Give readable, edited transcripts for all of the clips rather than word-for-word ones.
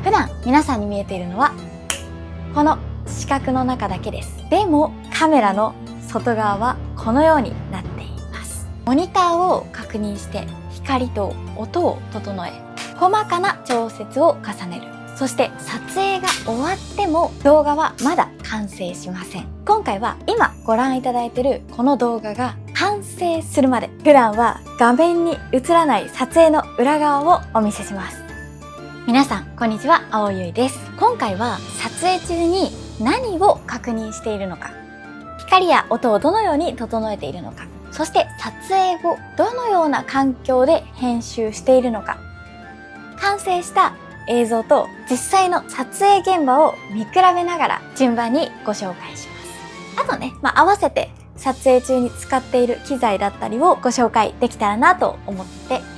普段皆さんに見えているのはこの四角の中だけです。でもカメラの外側はこのようになっています。モニターを確認して光と音を整え、細かな調節を重ねる。そして撮影が終わっても動画はまだ完成しません。今回は今ご覧いただいているこの動画が完成するまで、普段は画面に映らない撮影の裏側をお見せします。皆さんこんにちは、青ゆいです。今回は撮影中に何を確認しているのか、光や音をどのように整えているのか、そして撮影後どのような環境で編集しているのか、完成した映像と実際の撮影現場を見比べながら順番にご紹介します。あとね、合わせて撮影中に使っている機材だったりをご紹介できたらなと思っています。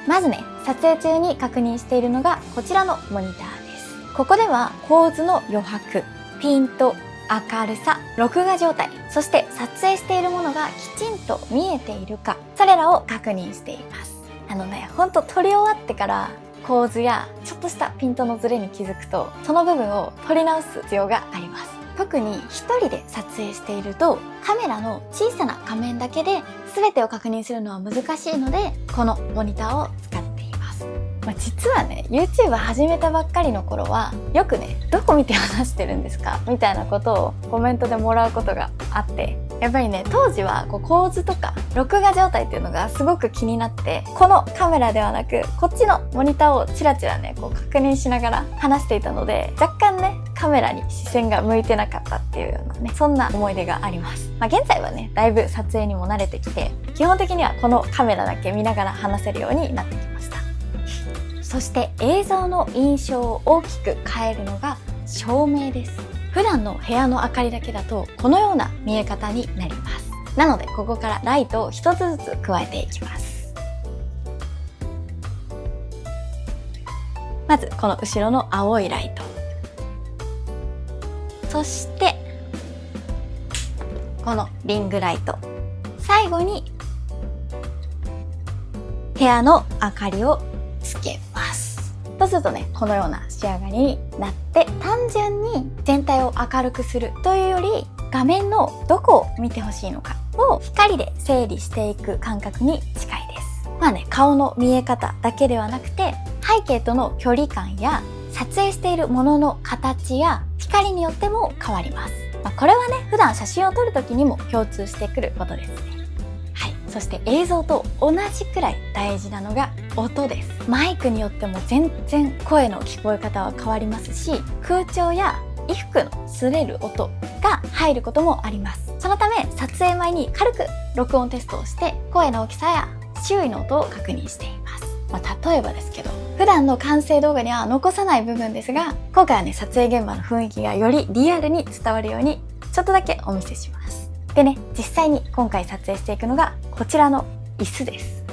まずね、撮影中に確認しているのがこちらのモニターです。ここでは構図の余白、ピント、明るさ、録画状態、そして撮影しているものがきちんと見えているか、それらを確認しています。ほんと撮り終わってから構図やちょっとしたピントのズレに気づくと、その部分を撮り直す必要があります。特に一人で撮影していると、カメラの小さな画面だけで全てを確認するのは難しいので、このモニターを使っています。実はね、YouTube 始めたばっかりの頃はよくね、どこ見て話してるんですかみたいなことをコメントでもらうことがあって、やっぱりね、当時は構図とか録画状態っていうのがすごく気になって、このカメラではなくこっちのモニターをチラチラね、確認しながら話していたので、若干ね、カメラに視線が向いてなかったっていうようなね、そんな思い出があります。現在はね、だいぶ撮影にも慣れてきて、基本的にはこのカメラだけ見ながら話せるようになってきました。そして映像の印象を大きく変えるのが照明です。普段の部屋の明かりだけだとこのような見え方になります。なのでここからライトを一つずつ加えていきます。まずこの後ろの青いライト、そしてこのリングライト、最後に部屋の明かりをつけます。そうするとね、このような仕上がりになって、単純に全体を明るくするというより、画面のどこを見てほしいのかを光で整理していく感覚に近いです。顔の見え方だけではなくて、背景との距離感や撮影しているものの形や光によっても変わります。これはね、普段写真を撮る時にも共通してくることですね。そして映像と同じくらい大事なのが音です。マイクによっても全然声の聞こえ方は変わりますし、空調や衣服の擦れる音が入ることもあります。そのため撮影前に軽く録音テストをして、声の大きさや周囲の音を確認しています。例えばですけど、普段の完成動画には残さない部分ですが、今回はね、撮影現場の雰囲気がよりリアルに伝わるようにちょっとだけお見せします。でね、実際に今回撮影していくのがこちらの椅子です。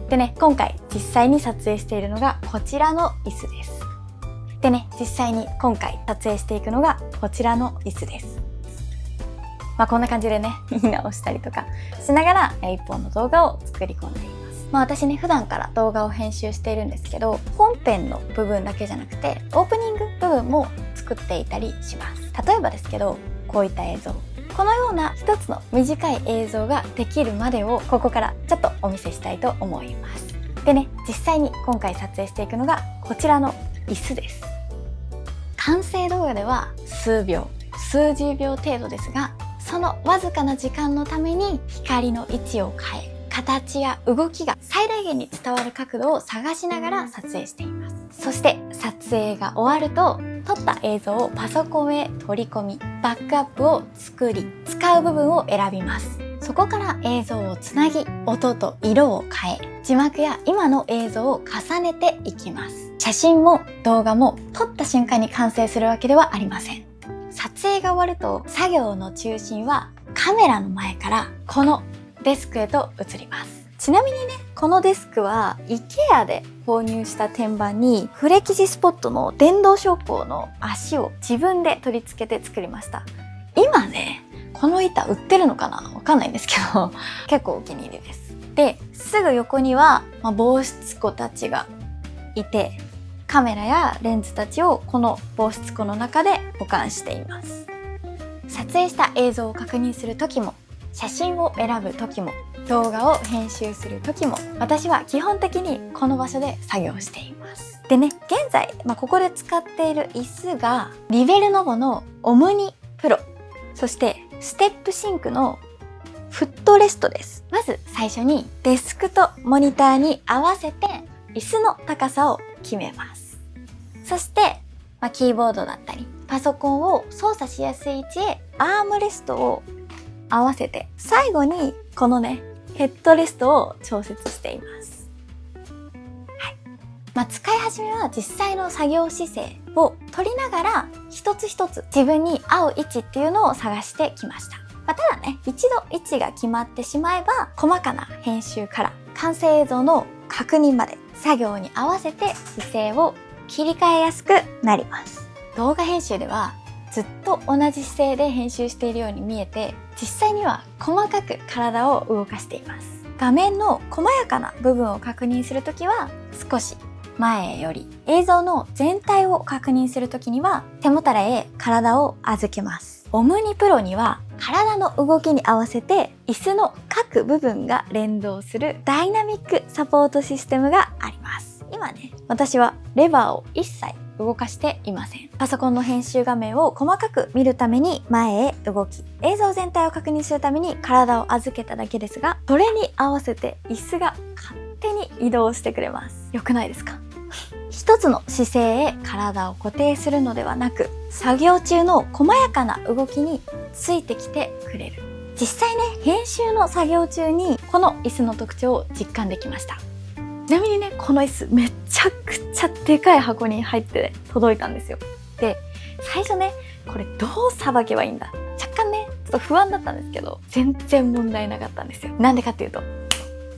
でね、今回実際に撮影しているのがこちらの椅子です。でね、実際に今回撮影していくのがこちらの椅子です。こんな感じでね、言い直したりとかしながら一本の動画を作り込んでいます。私ね、普段から動画を編集しているんですけど、本編の部分だけじゃなくてオープニング部分も作っていたりします。例えばですけど、こういった映像、このような一つの短い映像ができるまでをここからちょっとお見せしたいと思います。でね、実際に今回撮影していくのがこちらの椅子です。完成動画では数秒、数十秒程度ですが、そのわずかな時間のために光の位置を変え、形や動きが最大限に伝わる角度を探しながら撮影しています。そして撮影が終わると、撮った映像をパソコンへ取り込み、バックアップを作り、使う部分を選びます。そこから映像をつなぎ、音と色を変え、字幕や今の映像を重ねていきます。写真も動画も撮った瞬間に完成するわけではありません。撮影が終わると、作業の中心はカメラの前からこのデスクへと移ります。ちなみにね、このデスクは IKEA で購入した天板にフレキジスポットの電動昇降の足を自分で取り付けて作りました。今ね、この板売ってるのかな？わかんないんですけど、結構お気に入りです。で、すぐ横には、防湿庫たちがいて、カメラやレンズたちをこの防湿庫の中で保管しています。撮影した映像を確認するときも、写真を選ぶときも、動画を編集するときも、私は基本的にこの場所で作業しています。でね、現在、ここで使っている椅子がリベルノボのオムニプロ、そしてステップシンクのフットレストです。まず最初にデスクとモニターに合わせて椅子の高さを決めます。そして、キーボードだったりパソコンを操作しやすい位置へアームレストを合わせて、最後にこのね、ヘッドレストを調節しています。はい。使い始めは実際の作業姿勢を取りながら一つ一つ自分に合う位置っていうのを探してきました。ただね、一度位置が決まってしまえば、細かな編集から完成映像の確認まで作業に合わせて姿勢を切り替えやすくなります。動画編集ではずっと同じ姿勢で編集しているように見えて、実際には細かく体を動かしています。画面の細やかな部分を確認するときは少し前より、映像の全体を確認するときには手もたれへ体を預けます。オムニプロには体の動きに合わせて椅子の各部分が連動するダイナミックサポートシステムがあります。今ね、私はレバーを一切動かしていません。パソコンの編集画面を細かく見るために前へ動き、映像全体を確認するために体を預けただけですが、それに合わせて椅子が勝手に移動してくれます。良くないですか？一つの姿勢へ体を固定するのではなく、作業中の細やかな動きについてきてくれる。実際ね、編集の作業中にこの椅子の特徴を実感できました。ちなみにね、この椅子めちゃくちゃでかい箱に入って届いたんですよ。で、最初ね、これどうさばけばいいんだ、若干ね、ちょっと不安だったんですけど、全然問題なかったんですよ。なんでかっていうと、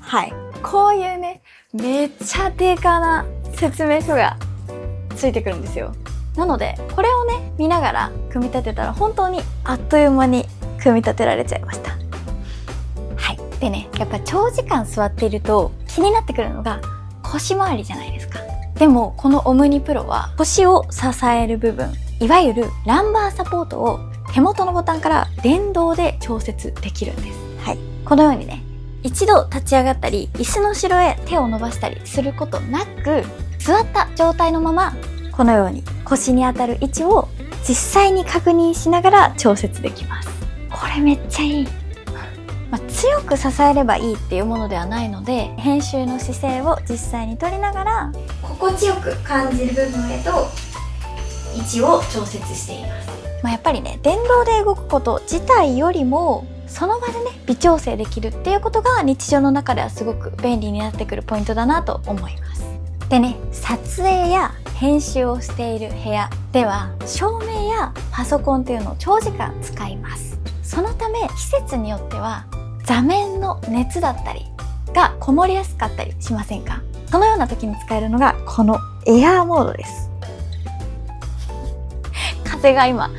はい、こういうね、めっちゃでかな説明書がついてくるんですよ。なので、これをね、見ながら組み立てたら本当にあっという間に組み立てられちゃいました。はい。でね、やっぱ長時間座っていると気になってくるのが腰回りじゃないですか。でも、このオムニプロは腰を支える部分、いわゆるランバーサポートを手元のボタンから電動で調節できるんです。はい。このようにね、一度立ち上がったり、椅子の後ろへ手を伸ばしたりすることなく、座った状態のまま、このように腰に当たる位置を実際に確認しながら調節できます。これめっちゃいい。強く支えればいいっていうものではないので、編集の姿勢を実際に取りながら、心地よく感じる部分へと位置を調節しています。やっぱりね、電動で動くこと自体よりも、その場でね、微調整できるっていうことが日常の中ではすごく便利になってくるポイントだなと思います。でね、撮影や編集をしている部屋では照明やパソコンっていうのを長時間使います。そのため季節によっては座面の熱だったりがこもりやすかったりしませんか？そのような時に使えるのがこのエアーモードです。風が今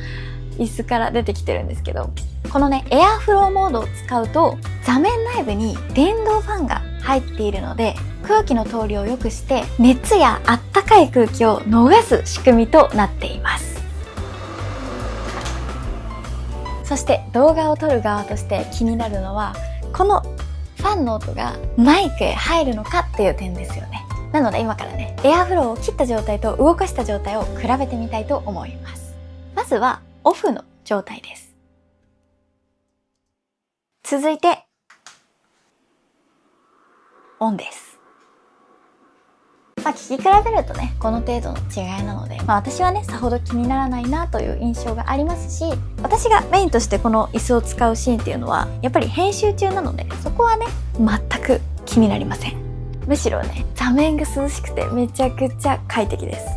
椅子から出てきてるんですけど、このね、エアフローモードを使うと座面内部に電動ファンが入っているので、空気の通りを良くして熱やあったかい空気を逃す仕組みとなっています。そして動画を撮る側として気になるのは、このファンの音がマイクへ入るのかっていう点ですよね。なので今からね、エアフローを切った状態と動かした状態を比べてみたいと思います。まずはオフの状態です。続いてオンです。聞き比べるとね、この程度の違いなので、私はね、さほど気にならないなという印象がありますし、私がメインとしてこの椅子を使うシーンっていうのは、やっぱり編集中なので、そこはね、全く気になりません。むしろね、座面が涼しくてめちゃくちゃ快適です。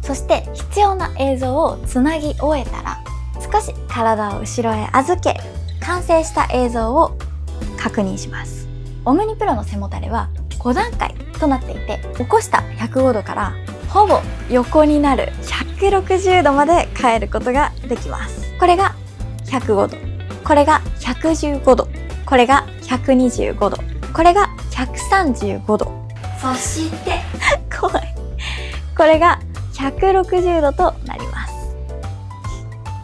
そして必要な映像をつなぎ終えたら、少し体を後ろへ預け、完成した映像を確認します。オムニプロの背もたれは5段階となっていて、起こした105度からほぼ横になる160度まで変えることができます。これが105度、これが115度、これが125度、これが135度、そして怖い、これが160度となります。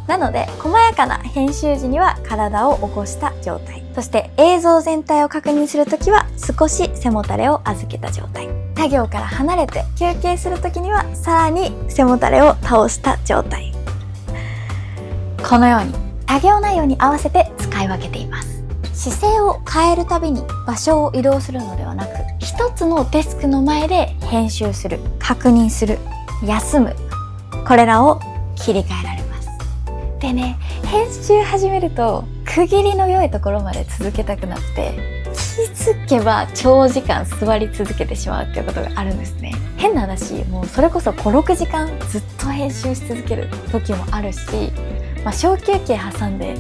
なので細やかな編集時には体を起こした状態、そして映像全体を確認するときは少し背もたれを預けた状態、作業から離れて休憩するときにはさらに背もたれを倒した状態、このように作業内容に合わせて使い分けています。姿勢を変えるたびに場所を移動するのではなく、一つのデスクの前で編集する、確認する、休む、これらを切り替えられます。でね、編集始めると区切りの良いところまで続けたくなって、気づけば長時間座り続けてしまうっていうことがあるんですね。変な話、もうそれこそ5、6時間ずっと編集し続ける時もあるし、小休憩挟んで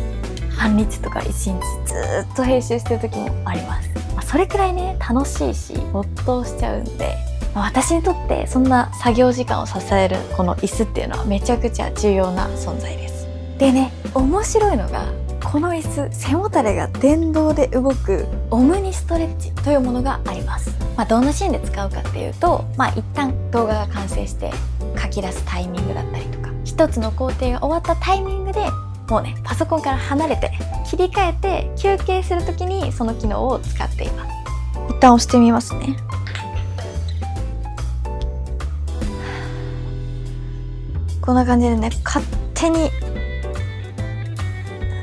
半日とか1日ずっと編集してる時もあります。それくらいね、楽しいし没頭しちゃうんで、私にとってそんな作業時間を支えるこの椅子っていうのはめちゃくちゃ重要な存在です。でね、面白いのが、この椅子、背もたれが電動で動くオムニストレッチというものがあります。どんなシーンで使うかっていうと、一旦動画が完成して書き出すタイミングだったりとか、一つの工程が終わったタイミングでもうね、パソコンから離れて切り替えて休憩するときにその機能を使っています。一旦押してみますね。こんな感じでね、勝手に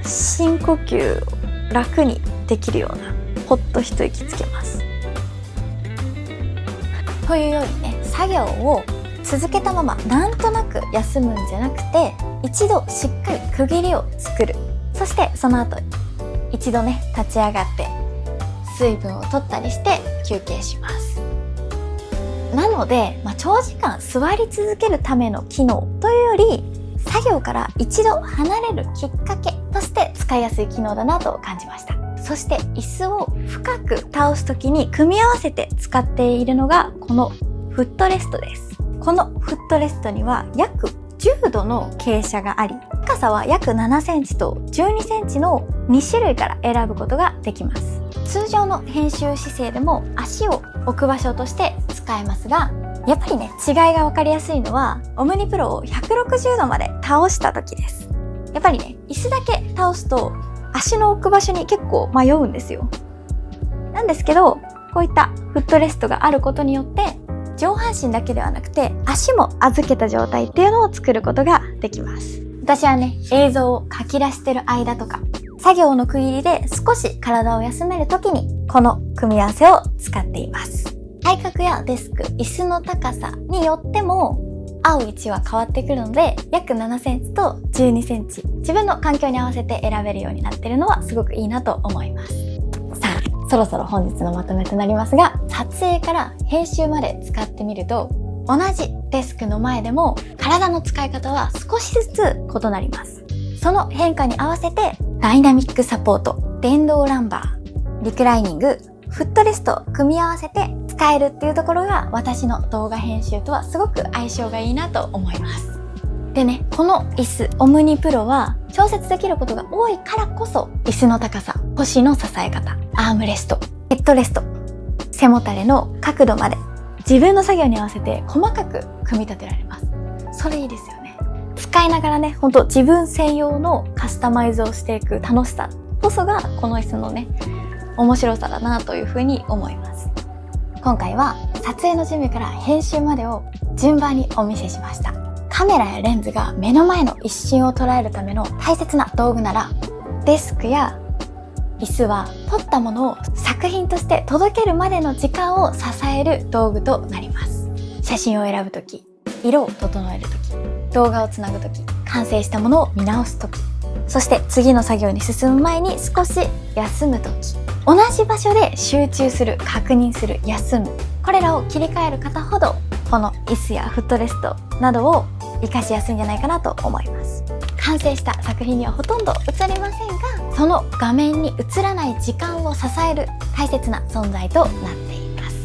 深呼吸を楽にできるような、ほっと一息つけます。というようにね、作業を続けたままなんとなく休むんじゃなくて、一度しっかり区切りを作る。そしてその後一度ね、立ち上がって水分を取ったりして休憩します。なので、長時間座り続けるための機能というより、作業から一度離れるきっかけとして使いやすい機能だなと感じました。そして椅子を深く倒すときに組み合わせて使っているのがこのフットレストです。このフットレストには約10度の傾斜があり、深さは約7センチと12センチの2種類から選ぶことができます。通常の編集姿勢でも足を置く場所として使えますが、やっぱりね、違いが分かりやすいのはオムニプロを160度まで倒した時です。やっぱりね、椅子だけ倒すと足の置く場所に結構迷うんですよ。なんですけど、こういったフットレストがあることによって上半身だけではなくて足も預けた状態っていうのを作ることができます。私はね、映像を書き出してる間とか作業の区切りで少し体を休めるときにこの組み合わせを使っています。体格やデスク、椅子の高さによっても合う位置は変わってくるので、約7センチと12センチ、自分の環境に合わせて選べるようになっているのはすごくいいなと思います。さあ、そろそろ本日のまとめとなりますが、撮影から編集まで使ってみると、同じデスクの前でも体の使い方は少しずつ異なります。その変化に合わせてダイナミックサポート、電動ランバー、リクライニング、フットレストを組み合わせて使えるっていうところが私の動画編集とはすごく相性がいいなと思います。でね、この椅子オムニプロは調節できることが多いからこそ、椅子の高さ、腰の支え方、アームレスト、ヘッドレスト、背もたれの角度まで自分の作業に合わせて細かく組み立てられます。それいいですよね。使いながらね、ほんと自分専用のカスタマイズをしていく楽しさこそがこの椅子のね、面白さだなというふうに思います。今回は撮影の準備から編集までを順番にお見せしました。カメラやレンズが目の前の一瞬を捉えるための大切な道具なら、デスクや椅椅子は撮ったものを作品として届けるまでの時間を支える道具となります。写真を選ぶとき、色を整えるとき、動画をつなぐとき、完成したものを見直すとき、そして次の作業に進む前に少し休むとき、同じ場所で集中する、確認する、休む、これらを切り替える方ほどこの椅子やフットレストなどを活かしやすいんじゃないかなと思います。完成した作品にはほとんど映りませんが、その画面に映らない時間を支える大切な存在となっています。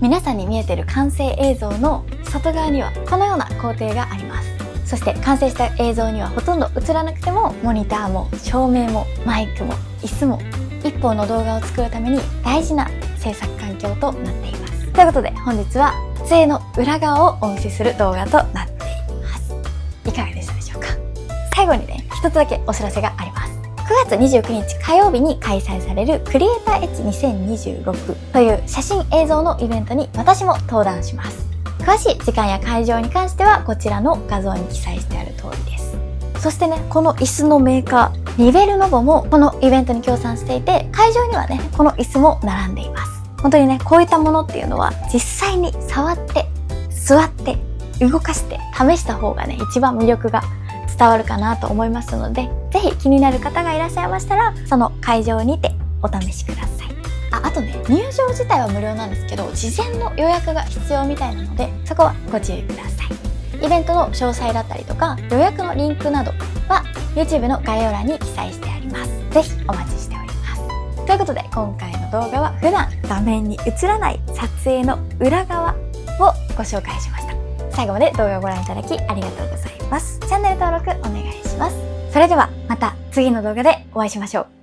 皆さんに見えている完成映像の外側にはこのような工程があります。そして完成した映像にはほとんど映らなくても、モニターも照明もマイクも椅子も一本の動画を作るために大事な制作環境となっています。ということで本日は撮影の裏側をお見せする動画となっています。いかがでしたでしょうか。最後にね、一つだけお知らせがあります。9月29日火曜日に開催されるクリエイターエッジ2026という写真映像のイベントに私も登壇します。詳しい時間や会場に関してはこちらの画像に記載してある通りです。そしてね、この椅子のメーカーリベルノボもこのイベントに協賛していて、会場にはねこの椅子も並んでいます。本当にね、こういったものっていうのは実際に触って座って動かして試した方がね一番魅力が伝わるかなと思いますので、ぜひ気になる方がいらっしゃいましたらその会場にてお試しください。あとね、入場自体は無料なんですけど事前の予約が必要みたいなので、そこはご注意ください。イベントの詳細だったりとか予約のリンクなどは YouTube の概要欄に記載してあります。ぜひお待ちしております。ということで今回の動画は普段画面に映らない撮影の裏側をご紹介しました。最後まで動画をご覧いただきありがとうございます。チャンネル登録お願いします。それではまた次の動画でお会いしましょう。